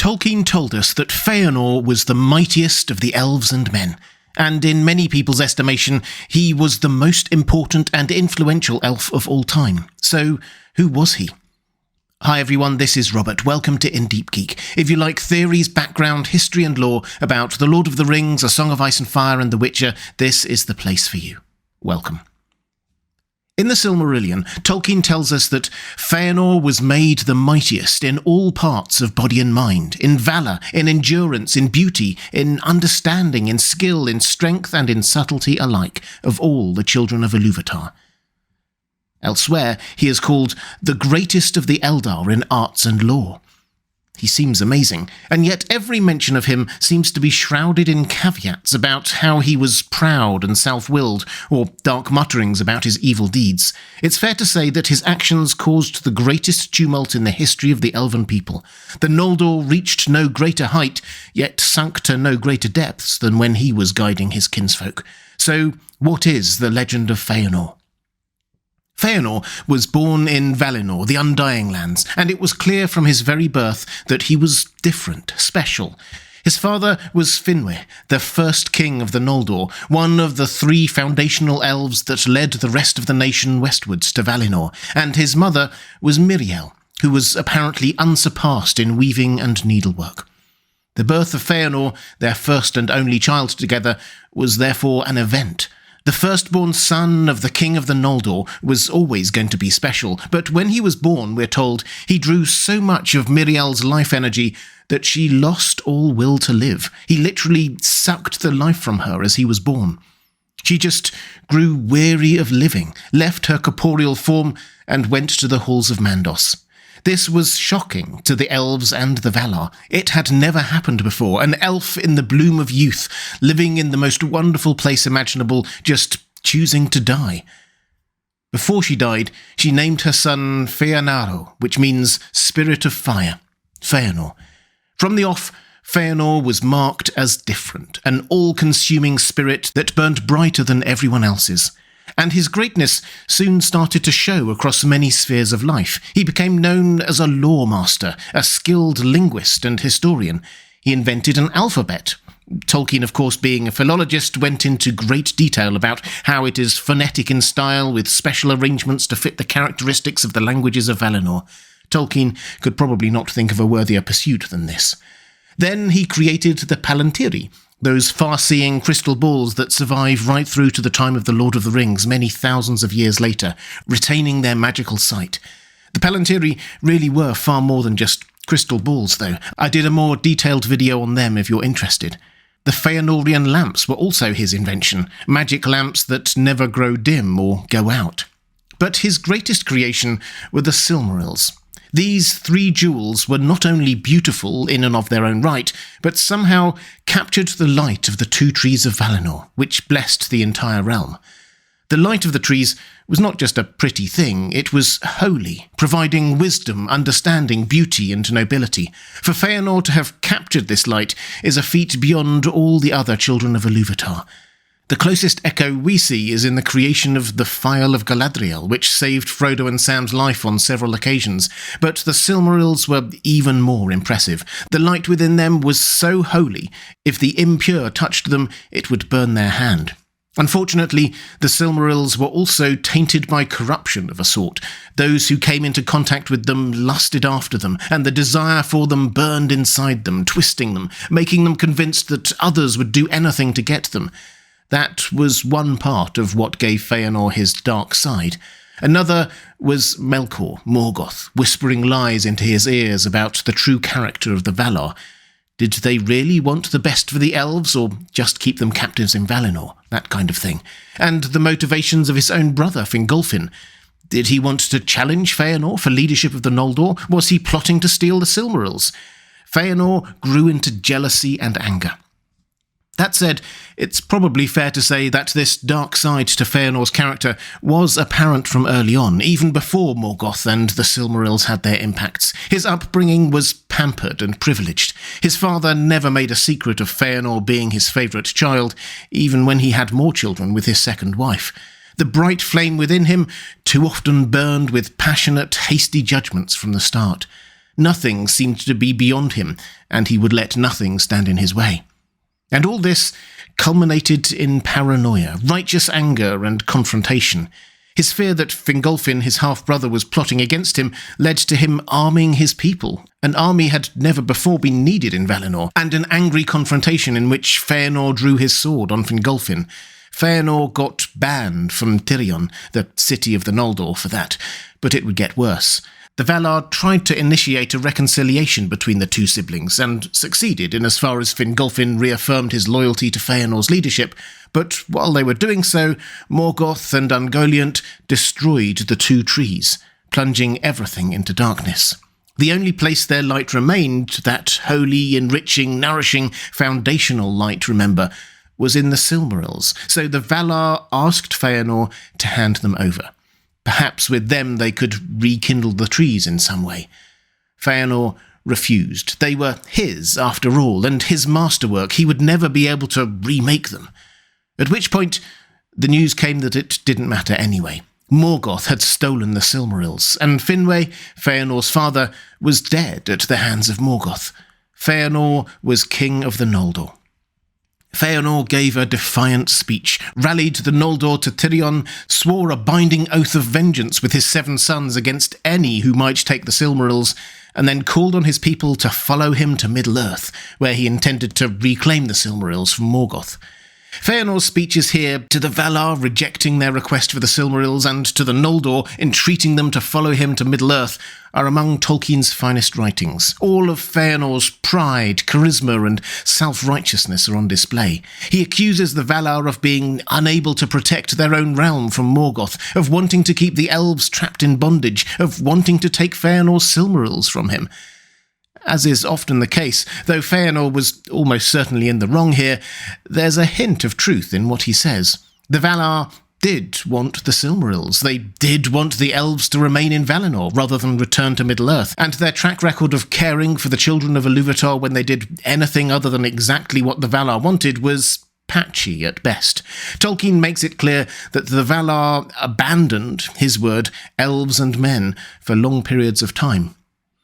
Tolkien told us that Feanor was the mightiest of the elves and men, and in many people's estimation, he was the most important and influential elf of all time. So, who was he? Hi everyone, this is Robert. Welcome to Deep Geek. If you like theories, background, history and lore about The Lord of the Rings, A Song of Ice and Fire and The Witcher, this is the place for you. Welcome. In the Silmarillion, Tolkien tells us that Feanor was made the mightiest in all parts of body and mind, in valour, in endurance, in beauty, in understanding, in skill, in strength and in subtlety alike, of all the children of Ilúvatar. Elsewhere, he is called the greatest of the Eldar in arts and lore. He seems amazing, and yet every mention of him seems to be shrouded in caveats about how he was proud and self-willed, or dark mutterings about his evil deeds. It's fair to say that his actions caused the greatest tumult in the history of the elven people. The Noldor reached no greater height, yet sunk to no greater depths than when he was guiding his kinsfolk. So, what is the legend of Feanor? Feanor was born in Valinor, the Undying Lands, and it was clear from his very birth that he was different, special. His father was Finwë, the first king of the Noldor, one of the 3 foundational elves that led the rest of the nation westwards to Valinor, and his mother was Miriel, who was apparently unsurpassed in weaving and needlework. The birth of Feanor, their first and only child together, was therefore an event. The firstborn son of the king of the Noldor was always going to be special, but when he was born, we're told, he drew so much of Miriel's life energy that she lost all will to live. He literally sucked the life from her as he was born. She just grew weary of living, left her corporeal form, and went to the halls of Mandos. This was shocking to the elves and the Valar. It had never happened before. An elf in the bloom of youth, living in the most wonderful place imaginable, just choosing to die. Before she died, she named her son Feanaro, which means spirit of fire, Feanor. From the off, Feanor was marked as different, an all-consuming spirit that burned brighter than everyone else's. And his greatness soon started to show across many spheres of life. He became known as a lore master, a skilled linguist and historian. He invented an alphabet. Tolkien, of course, being a philologist, went into great detail about how it is phonetic in style, with special arrangements to fit the characteristics of the languages of Valinor. Tolkien could probably not think of a worthier pursuit than this. Then he created the Palantiri, those far-seeing crystal balls that survive right through to the time of The Lord of the Rings, many thousands of years later, retaining their magical sight. The Palantiri really were far more than just crystal balls, though. I did a more detailed video on them if you're interested. The Feanorian lamps were also his invention, magic lamps that never grow dim or go out. But his greatest creation were the Silmarils. These 3 jewels were not only beautiful in and of their own right, but somehow captured the light of the 2 trees of Valinor, which blessed the entire realm. The light of the trees was not just a pretty thing, it was holy, providing wisdom, understanding, beauty, and nobility. For Feanor to have captured this light is a feat beyond all the other children of Ilúvatar. The closest echo we see is in the creation of the Phial of Galadriel, which saved Frodo and Sam's life on several occasions, but the Silmarils were even more impressive. The light within them was so holy, if the impure touched them, it would burn their hand. Unfortunately, the Silmarils were also tainted by corruption of a sort. Those who came into contact with them lusted after them, and the desire for them burned inside them, twisting them, making them convinced that others would do anything to get them. That was one part of what gave Feanor his dark side. Another was Melkor, Morgoth, whispering lies into his ears about the true character of the Valar. Did they really want the best for the elves, or just keep them captives in Valinor? That kind of thing. And the motivations of his own brother, Fingolfin. Did he want to challenge Feanor for leadership of the Noldor? Was he plotting to steal the Silmarils? Feanor grew into jealousy and anger. That said, it's probably fair to say that this dark side to Feanor's character was apparent from early on, even before Morgoth and the Silmarils had their impacts. His upbringing was pampered and privileged. His father never made a secret of Feanor being his favourite child, even when he had more children with his second wife. The bright flame within him too often burned with passionate, hasty judgments from the start. Nothing seemed to be beyond him, and he would let nothing stand in his way. And all this culminated in paranoia, righteous anger, and confrontation. His fear that Fingolfin, his half-brother, was plotting against him led to him arming his people. An army had never before been needed in Valinor, and an angry confrontation in which Feanor drew his sword on Fingolfin. Feanor got banned from Tirion, the city of the Noldor, for that, but it would get worse. The Valar tried to initiate a reconciliation between the two siblings, and succeeded in as far as Fingolfin reaffirmed his loyalty to Feanor's leadership, but while they were doing so, Morgoth and Ungoliant destroyed the two trees, plunging everything into darkness. The only place their light remained, that holy, enriching, nourishing, foundational light, remember, was in the Silmarils, so the Valar asked Feanor to hand them over. Perhaps with them they could rekindle the trees in some way. Feanor refused. They were his, after all, and his masterwork. He would never be able to remake them. At which point, the news came that it didn't matter anyway. Morgoth had stolen the Silmarils, and Finwë, Feanor's father, was dead at the hands of Morgoth. Feanor was king of the Noldor. Feanor gave a defiant speech, rallied the Noldor to Tirion, swore a binding oath of vengeance with his 7 sons against any who might take the Silmarils, and then called on his people to follow him to Middle-earth, where he intended to reclaim the Silmarils from Morgoth. Feanor's speeches here, to the Valar rejecting their request for the Silmarils and to the Noldor entreating them to follow him to Middle-earth, are among Tolkien's finest writings. All of Feanor's pride, charisma and self-righteousness are on display. He accuses the Valar of being unable to protect their own realm from Morgoth, of wanting to keep the elves trapped in bondage, of wanting to take Feanor's Silmarils from him. As is often the case, though Feanor was almost certainly in the wrong here, there's a hint of truth in what he says. The Valar did want the Silmarils. They did want the elves to remain in Valinor rather than return to Middle-earth, and their track record of caring for the children of Iluvatar when they did anything other than exactly what the Valar wanted was patchy at best. Tolkien makes it clear that the Valar abandoned, his word, elves and men for long periods of time.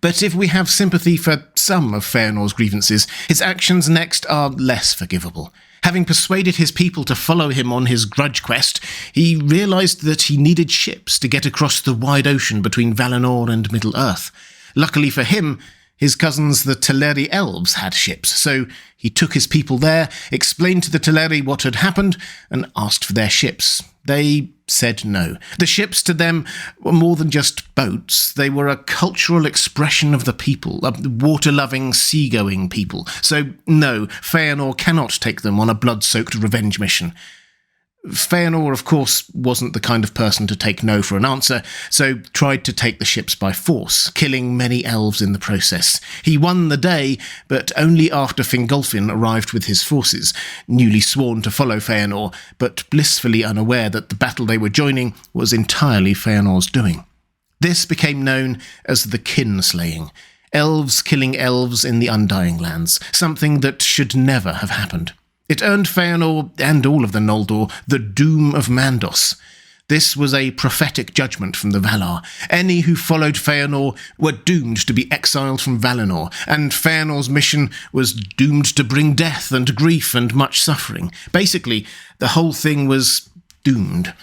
But if we have sympathy for some of Feanor's grievances, his actions next are less forgivable. Having persuaded his people to follow him on his grudge quest, he realised that he needed ships to get across the wide ocean between Valinor and Middle-earth. Luckily for him, his cousins the Teleri elves had ships, so he took his people there, explained to the Teleri what had happened, and asked for their ships. They said no. The ships to them were more than just boats. They were a cultural expression of the people, a water-loving, sea-going people. So no, Feanor cannot take them on a blood-soaked revenge mission. Feanor, of course, wasn't the kind of person to take no for an answer, so tried to take the ships by force, killing many elves in the process. He won the day, but only after Fingolfin arrived with his forces, newly sworn to follow Feanor, but blissfully unaware that the battle they were joining was entirely Feanor's doing. This became known as the kin-slaying, elves killing elves in the Undying Lands, something that should never have happened. It earned Feanor, and all of the Noldor, the doom of Mandos. This was a prophetic judgment from the Valar. Any who followed Feanor were doomed to be exiled from Valinor, and Feanor's mission was doomed to bring death and grief and much suffering. Basically, the whole thing was doomed.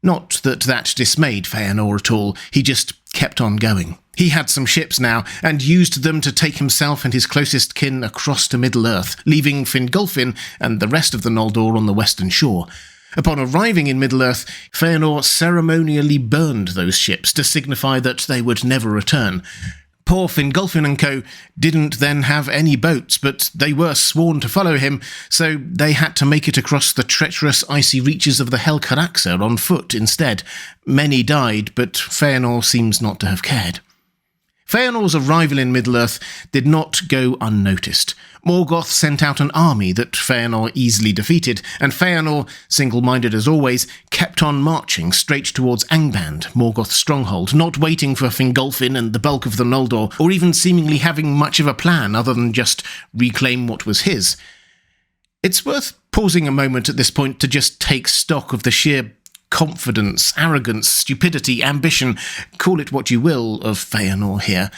Not that that dismayed Feanor at all, he just kept on going. He had some ships now, and used them to take himself and his closest kin across to Middle-earth, leaving Fingolfin and the rest of the Noldor on the western shore. Upon arriving in Middle-earth, Feanor ceremonially burned those ships to signify that they would never return. Poor Fingolfin and co. didn't then have any boats, but they were sworn to follow him, so they had to make it across the treacherous icy reaches of the Helcaraxa on foot instead. Many died, but Feanor seems not to have cared. Feanor's arrival in Middle-earth did not go unnoticed. Morgoth sent out an army that Feanor easily defeated, and Feanor, single-minded as always, kept on marching straight towards Angband, Morgoth's stronghold, not waiting for Fingolfin and the bulk of the Noldor, or even seemingly having much of a plan other than just reclaim what was his. It's worth pausing a moment at this point to just take stock of the sheer confidence, arrogance, stupidity, ambition, call it what you will, of Feanor here.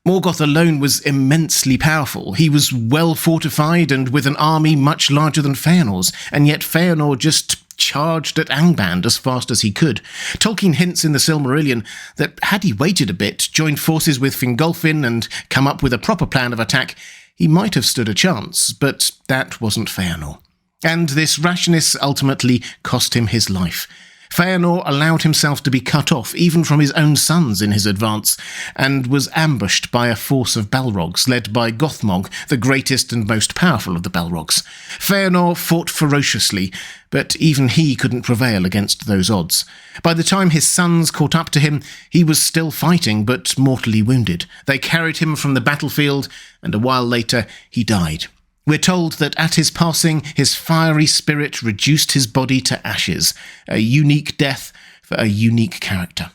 Morgoth alone was immensely powerful. He was well fortified and with an army much larger than Feanor's, and yet Feanor just charged at Angband as fast as he could. Tolkien hints in the Silmarillion that had he waited a bit, joined forces with Fingolfin and come up with a proper plan of attack, he might have stood a chance, but that wasn't Feanor. And this rashness ultimately cost him his life. Feanor allowed himself to be cut off even from his own sons in his advance, and was ambushed by a force of Balrogs led by Gothmog, the greatest and most powerful of the Balrogs. Feanor fought ferociously, but even he couldn't prevail against those odds. By the time his sons caught up to him, he was still fighting, but mortally wounded. They carried him from the battlefield, and a while later he died. We're told that at his passing, his fiery spirit reduced his body to ashes, a unique death for a unique character.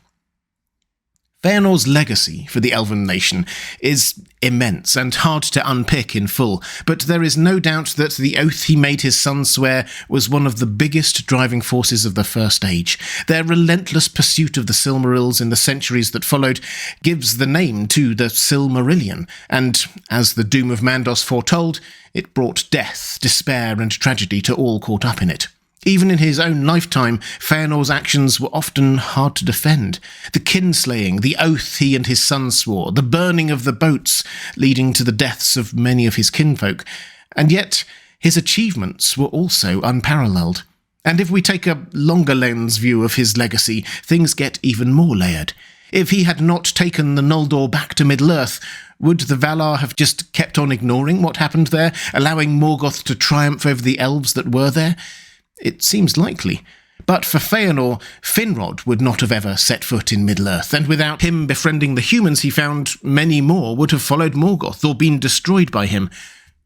Feanor's legacy for the Elven nation is immense and hard to unpick in full, but there is no doubt that the oath he made his sons swear was one of the biggest driving forces of the First Age. Their relentless pursuit of the Silmarils in the centuries that followed gives the name to the Silmarillion, and, as the Doom of Mandos foretold, it brought death, despair, and tragedy to all caught up in it. Even in his own lifetime, Feanor's actions were often hard to defend. The kinslaying, the oath he and his sons swore, the burning of the boats, leading to the deaths of many of his kinfolk. And yet, his achievements were also unparalleled. And if we take a longer lens view of his legacy, things get even more layered. If he had not taken the Noldor back to Middle-earth, would the Valar have just kept on ignoring what happened there, allowing Morgoth to triumph over the elves that were there? It seems likely. But for Feanor, Finrod would not have ever set foot in Middle-earth, and without him befriending the humans he found, many more would have followed Morgoth or been destroyed by him.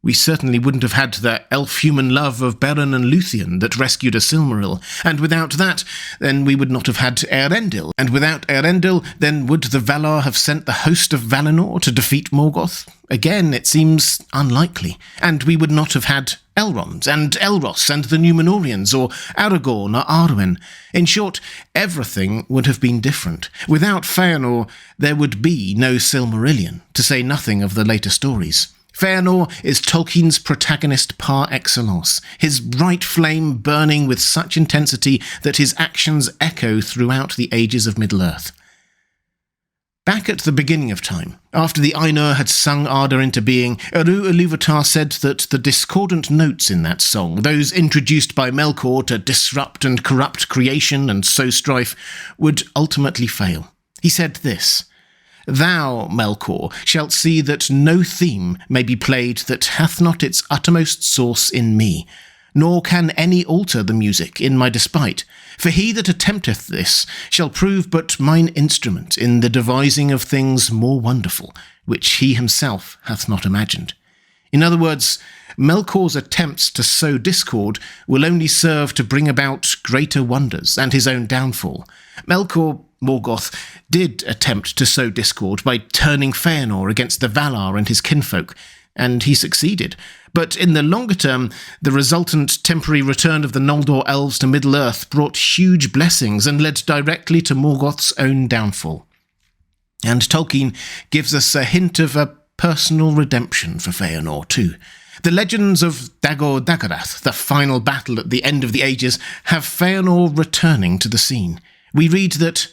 We certainly wouldn't have had the elf-human love of Beren and Luthien that rescued a Silmaril, and without that, then we would not have had Eärendil, and without Eärendil, then would the Valar have sent the host of Valinor to defeat Morgoth? Again, it seems unlikely, and we would not have had Elrond and Elros and the Númenóreans, or Aragorn or Arwen. In short, everything would have been different. Without Feanor, there would be no Silmarillion, to say nothing of the later stories. Feanor is Tolkien's protagonist par excellence, his bright flame burning with such intensity that his actions echo throughout the ages of Middle-earth. Back at the beginning of time, after the Ainur had sung Arda into being, Eru Ilúvatar said that the discordant notes in that song, those introduced by Melkor to disrupt and corrupt creation and sow strife, would ultimately fail. He said this: "Thou, Melkor, shalt see that no theme may be played that hath not its uttermost source in me, nor can any alter the music in my despite. For he that attempteth this shall prove but mine instrument in the devising of things more wonderful, which he himself hath not imagined." In other words, Melkor's attempts to sow discord will only serve to bring about greater wonders and his own downfall. Melkor, Morgoth, did attempt to sow discord by turning Feanor against the Valar and his kinfolk, and he succeeded. But in the longer term, the resultant temporary return of the Noldor elves to Middle-earth brought huge blessings and led directly to Morgoth's own downfall. And Tolkien gives us a hint of a personal redemption for Feanor too. The legends of Dagor Dagarath, the final battle at the end of the ages, have Feanor returning to the scene. We read that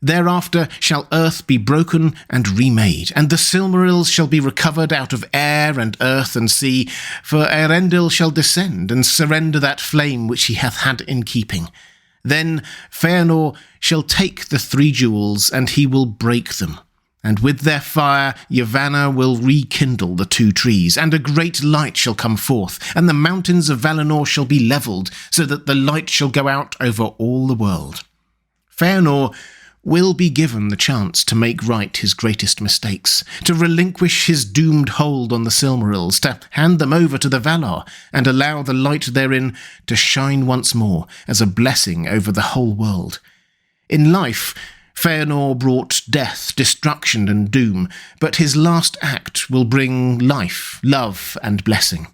"Thereafter shall earth be broken and remade, and the Silmarils shall be recovered out of air and earth and sea, for Eärendil shall descend and surrender that flame which he hath had in keeping. Then Feanor shall take the three jewels, and he will break them. And with their fire Yavanna will rekindle the two trees, and a great light shall come forth, and the mountains of Valinor shall be levelled, so that the light shall go out over all the world." Feanor will be given the chance to make right his greatest mistakes, to relinquish his doomed hold on the Silmarils, to hand them over to the Valar, and allow the light therein to shine once more as a blessing over the whole world. In life, Feanor brought death, destruction, and doom, but his last act will bring life, love, and blessing.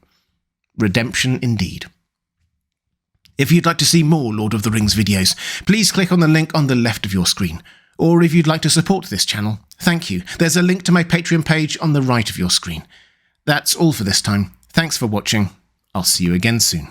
Redemption indeed. If you'd like to see more Lord of the Rings videos, please click on the link on the left of your screen. or if you'd like to support this channel, thank you. There's a link to my Patreon page on the right of your screen. That's all for this time. Thanks for watching. I'll see you again soon.